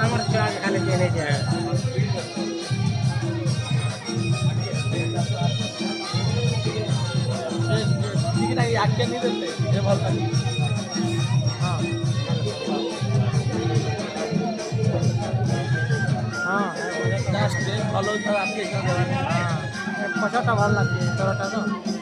আমার খালি কিনে যায় आके नहीं देते ये बोलता है हाँ हाँ लास्ट डे फॉलो तो आपके हाँ पचाटा भाल लगती है तोराटा तो